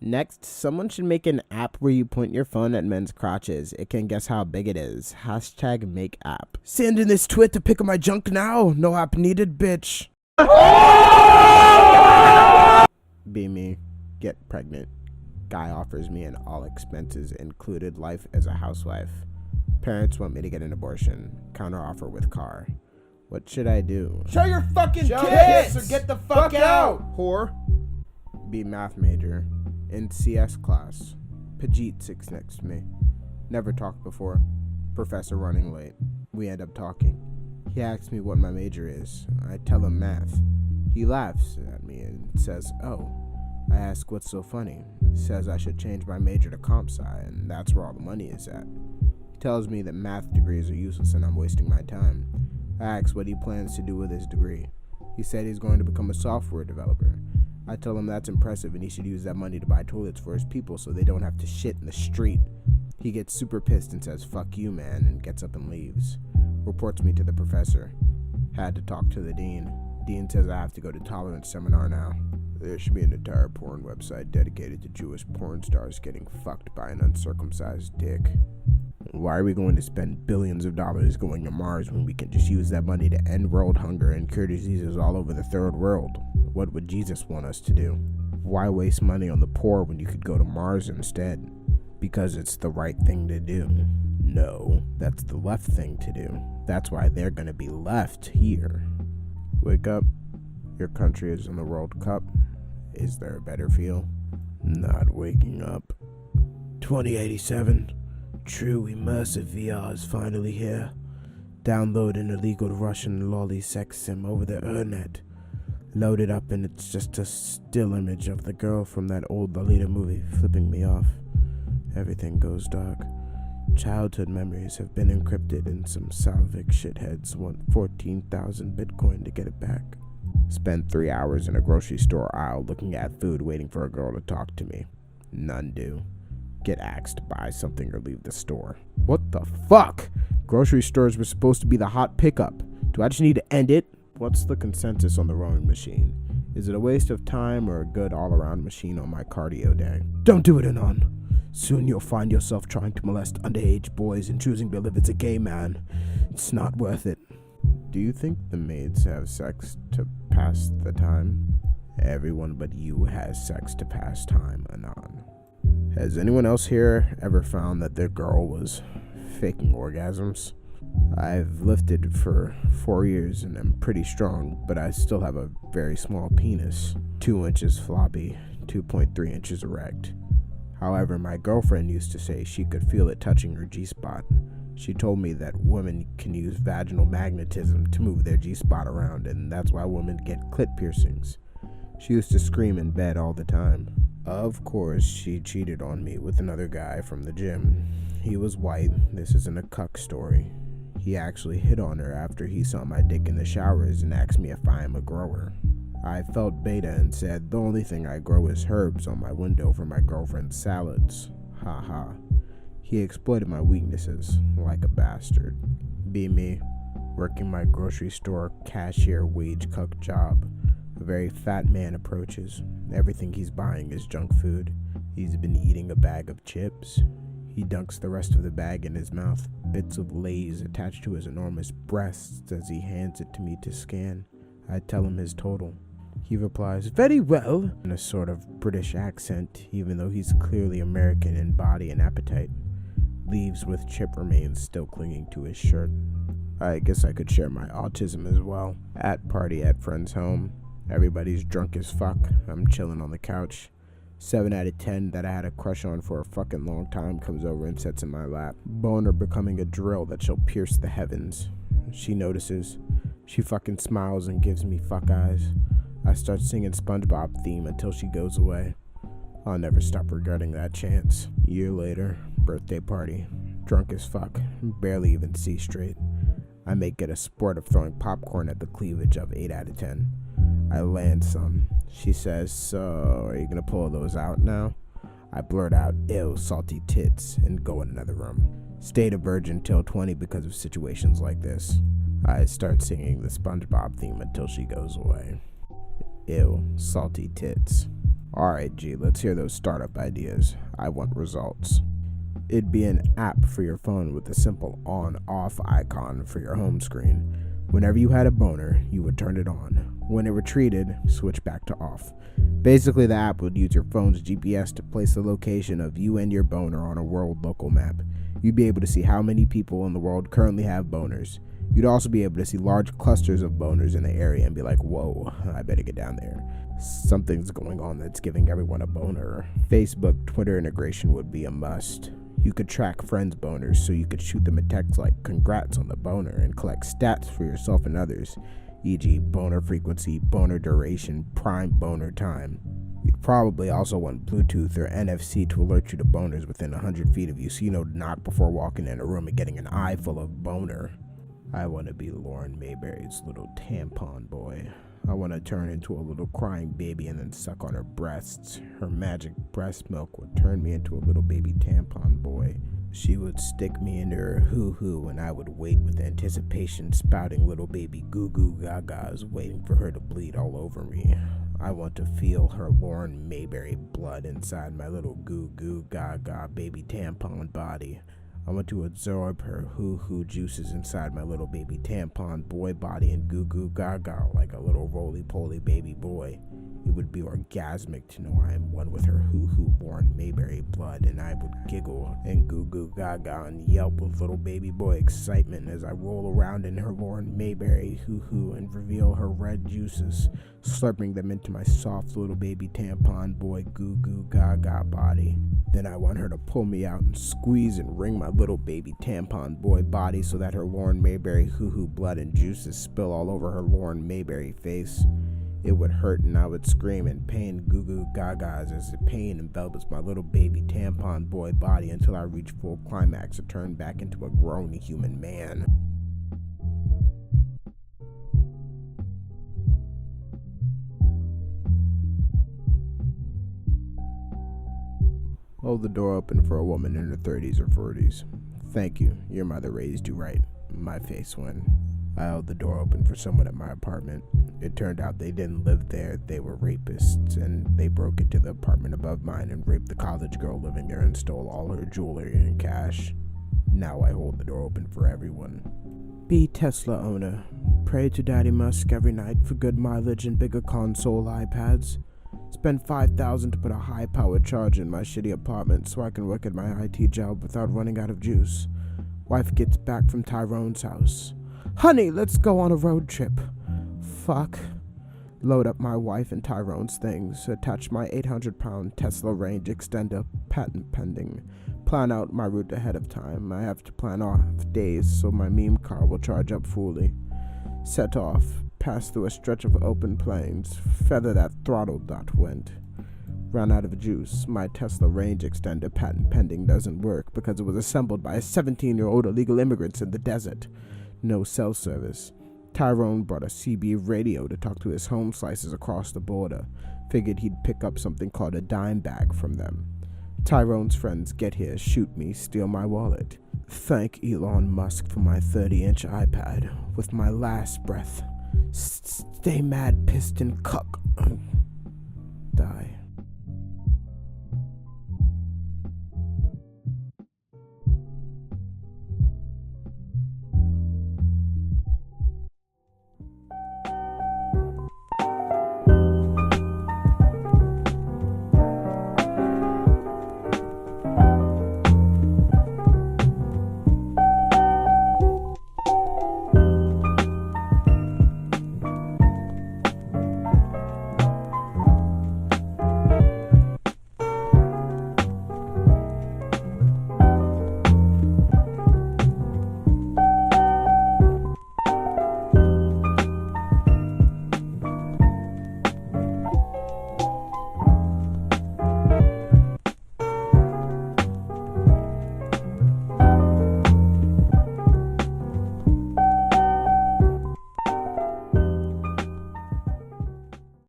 Next, someone should make an app where you point your phone at men's crotches. It can guess how big it is. Hashtag make app. Sending this twit to pick up my junk now. No app needed, bitch. Be me. Get pregnant. Guy offers me an all expenses included life as a housewife. Parents want me to get an abortion. Counter offer with car. What should I do? Show your fucking kids or get the fuck out, whore. Be math major. In CS class. Pajit sits next to me. Never talked before. Professor running late. We end up talking. He asks me what my major is. I tell him math. He laughs at me and says, oh. I ask what's so funny. He says I should change my major to comp sci, and that's where all the money is at. He tells me that math degrees are useless and I'm wasting my time. I ask what he plans to do with his degree. He said he's going to become a software developer. I tell him that's impressive and he should use that money to buy toilets for his people so they don't have to shit in the street. He gets super pissed and says, fuck you, man, and gets up and leaves. Reports me to the professor. Had to talk to the dean. Dean says I have to go to tolerance seminar now. There should be an entire porn website dedicated to Jewish porn stars getting fucked by an uncircumcised dick. Why are we going to spend billions of dollars going to Mars when we can just use that money to end world hunger and cure diseases all over the third world? What would Jesus want us to do? Why waste money on the poor when you could go to Mars instead? Because it's the right thing to do. No, that's the left thing to do. That's why they're gonna be left here. Wake up. Your country is in the World Cup. Is there a better feel? Not waking up. 2087. True immersive VR is finally here. Download an illegal Russian lolly sex sim over the internet. Load it up and it's just a still image of the girl from that old Lolita movie flipping me off. Everything goes dark. Childhood memories have been encrypted and some Salvik shitheads want 14,000 Bitcoin to get it back. Spend 3 hours in a grocery store aisle looking at food waiting for a girl to talk to me. None do. Get asked to buy something or leave the store. What the fuck? Grocery stores were supposed to be the hot pickup. Do I just need to end it? What's the consensus on the rowing machine? Is it a waste of time or a good all-around machine on my cardio day? Don't do it, Anon. Soon you'll find yourself trying to molest underage boys and choosing to live as a gay man. It's not worth it. Do you think the maids have sex to pass the time? Everyone but you has sex to pass time, Anon. Has anyone else here ever found that their girl was faking orgasms? I've lifted for 4 years and am pretty strong, but I still have a very small penis. 2 inches floppy, 2.3 inches erect. However, my girlfriend used to say she could feel it touching her G-spot. She told me that women can use vaginal magnetism to move their G-spot around, and that's why women get clit piercings. She used to scream in bed all the time. Of course, she cheated on me with another guy from the gym. He was white. This isn't a cuck story. He actually hit on her after he saw my dick in the showers and asked me if I am a grower. I felt beta and said the only thing I grow is herbs on my window for my girlfriend's salads. Haha. He exploited my weaknesses like a bastard. Be me, working my grocery store cashier wage cuck job. A very fat man approaches. Everything he's buying is junk food. He's been eating a bag of chips. He dunks the rest of the bag in his mouth, bits of Lay's attached to his enormous breasts as he hands it to me to scan. I tell him his total. He replies, "Very well," in a sort of British accent, even though he's clearly American in body and appetite. Leaves with chip remains still clinging to his shirt. I guess I could share my autism as well. At party at friend's home. Everybody's drunk as fuck. I'm chilling on the couch. 7 out of 10 that I had a crush on for a fucking long time comes over and sits in my lap. Boner becoming a drill that shall pierce the heavens. She notices. She fucking smiles and gives me fuck eyes. I start singing SpongeBob theme until she goes away. I'll never stop regretting that chance. Year later, birthday party. Drunk as fuck. Barely even see straight. I make it a sport of throwing popcorn at the cleavage of 8 out of 10. I land some. She says, "So, are you gonna pull those out now?" I blurt out, "Ew, salty tits," and go in another room. Stayed a virgin till 20 because of situations like this. I start singing the SpongeBob theme until she goes away. Ew, salty tits. Alright, G, let's hear those startup ideas. I want results. It'd be an app for your phone with a simple on-off icon for your home screen. Whenever you had a boner, you would turn it on. When it retreated, switch back to off. Basically, the app would use your phone's GPS to place the location of you and your boner on a world local map. You'd be able to see how many people in the world currently have boners. You'd also be able to see large clusters of boners in the area and be like, whoa, I better get down there. Something's going on that's giving everyone a boner. Facebook, Twitter integration would be a must. You could track friends' boners so you could shoot them a text like congrats on the boner and collect stats for yourself and others, e.g. boner frequency, boner duration, prime boner time. You'd probably also want Bluetooth or NFC to alert you to boners within 100 feet of you so you know to knock before walking in a room and getting an eye full of boner. I want to be Lauren Mayberry's little tampon boy. I want to turn into a little crying baby and then suck on her breasts. Her magic breast milk would turn me into a little baby tampon boy. She would stick me into her hoo-hoo and I would wait with anticipation, spouting little baby goo-goo gagas, waiting for her to bleed all over me. I want to feel her Lauren Mayberry blood inside my little goo-goo gaga baby tampon body. I want to absorb her hoo-hoo juices inside my little baby tampon boy body and goo-goo gaga like a little roly-poly baby boy. It would be orgasmic to know I am one with her hoo-hoo Lauren Mayberry blood, and I would giggle and goo-goo gaga and yelp with little baby boy excitement as I roll around in her Lauren Mayberry hoo-hoo and reveal her red juices, slurping them into my soft little baby tampon boy goo-goo gaga body. Then I want her to pull me out and squeeze and wring my little baby tampon boy body so that her Lauren Mayberry hoo-hoo blood and juices spill all over her Lauren Mayberry face. It would hurt and I would scream in pain goo-goo gagas as the pain envelops my little baby tampon boy body until I reach full climax and turn back into a grown human man. Hold the door open for a woman in her 30s or 40s. Thank you. Your mother raised you right. My face went. I held the door open for someone at my apartment. It turned out they didn't live there, they were rapists, and they broke into the apartment above mine and raped the college girl living there and stole all her jewelry and cash. Now I hold the door open for everyone. Be Tesla owner. Pray to Daddy Musk every night for good mileage and bigger console iPads. Spend $5,000 to put a high-powered charger in my shitty apartment so I can work at my IT job without running out of juice. Wife gets back from Tyrone's house. Honey, let's go on a road trip. Fuck. Load up my wife and Tyrone's things. Attach my 800-pound Tesla range extender, patent pending. Plan out my route ahead of time. I have to plan off days so my meme car will charge up fully. Set off. Pass through a stretch of open plains. Feather that throttle dot went. Ran out of juice. My Tesla range extender, patent pending, doesn't work because it was assembled by 17-year-old illegal immigrants in the desert. No cell service. Tyrone brought a CB radio to talk to his home slices across the border. Figured he'd pick up something called a dime bag from them. Tyrone's friends get here, shoot me, steal my wallet. Thank Elon Musk for my 30-inch iPad. With my last breath. Stay mad, piston cuck. Die.